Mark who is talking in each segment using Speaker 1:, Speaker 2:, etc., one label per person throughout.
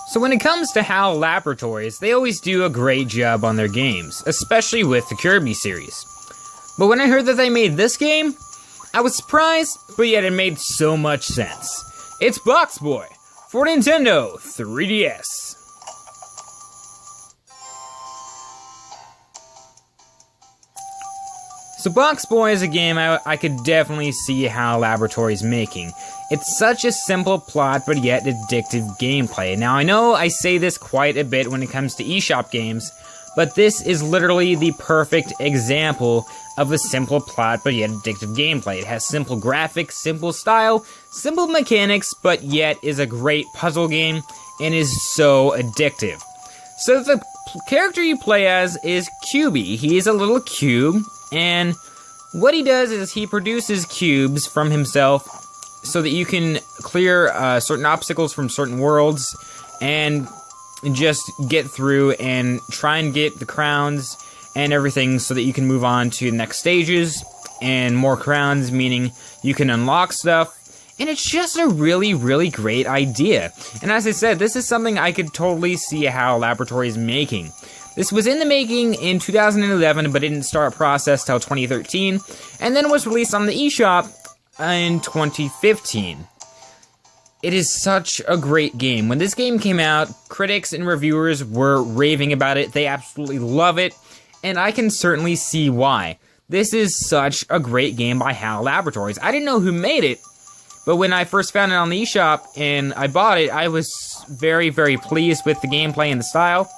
Speaker 1: So when it comes to HAL Laboratories, they always do a great job on their games, especially with the Kirby series. But when I heard that they made this game, I was surprised, but yet it made so much sense. It's Box Boy for Nintendo 3DS. So Box Boy is a game I could definitely see HAL Laboratories making. It's such a simple plot, but yet addictive gameplay. Now I know I say this quite a bit when it comes to eShop games, but this is literally the perfect example of a simple plot, but yet addictive gameplay. It has simple graphics, simple style, simple mechanics, but yet is a great puzzle game and is so addictive. So the character you play as is Cubey. He is a little cube, and what he does is he produces cubes from himself so that you can clear certain obstacles from certain worlds and just get through and try and get the crowns and everything so that you can move on to the next stages and more crowns, meaning you can unlock stuff. And it's just a really, really great idea. And as I said, this is something I could totally see HAL Laboratories making. This was in the making in 2011, but didn't start process till 2013, and then was released on the eShop in 2015. It is such a great game. When this game came out, critics and reviewers were raving about it. They absolutely love it, and I can certainly see why. This is such a great game by HAL Laboratories. I didn't know who made it, but when I first found it on the eShop and I bought it, I was very, very pleased with the gameplay and the style.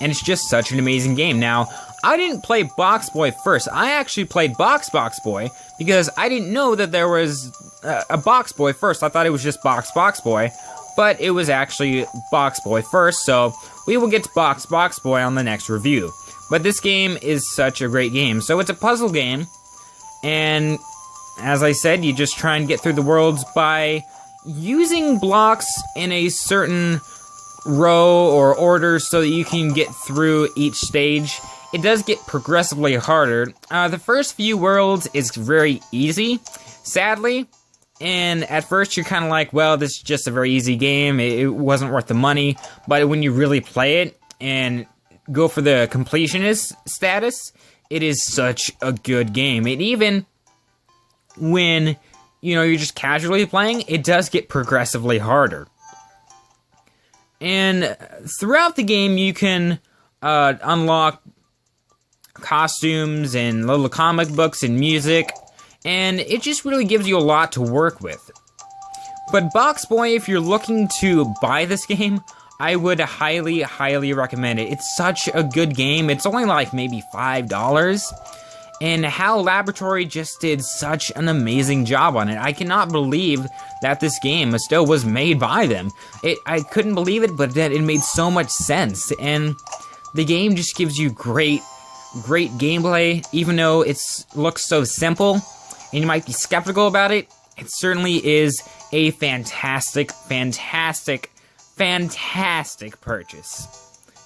Speaker 1: And it's just such an amazing game. Now, I didn't play Box Boy first. I actually played Box Boy because I didn't know that there was a Box Boy first. I thought it was just Box Boy, but it was actually Box Boy first, so we will get to Box Boy on the next review. But this game is such a great game. So it's a puzzle game, and as I said, you just try and get through the worlds by using blocks in a certain row or order so that you can get through each stage. It does get progressively harder. The first few worlds is very easy, sadly, and at first you're kind of like, well, this is just a very easy game, it wasn't worth the money, but when you really play it and go for the completionist status, it is such a good game. And even when, you're just casually playing, it does get progressively harder. And throughout the game, you can unlock costumes and little comic books and music, and it just really gives you a lot to work with. But Box Boy, if you're looking to buy this game, I would highly, highly recommend it. It's such a good game. It's only like maybe $5. And HAL Laboratory just did such an amazing job on it. I cannot believe that this game still was made by them. I couldn't believe it, but that it made so much sense. And the game just gives you great gameplay, even though it looks so simple, and you might be skeptical about it. It certainly is a fantastic, fantastic, fantastic purchase.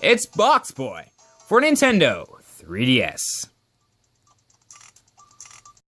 Speaker 1: It's Box Boy for Nintendo 3DS.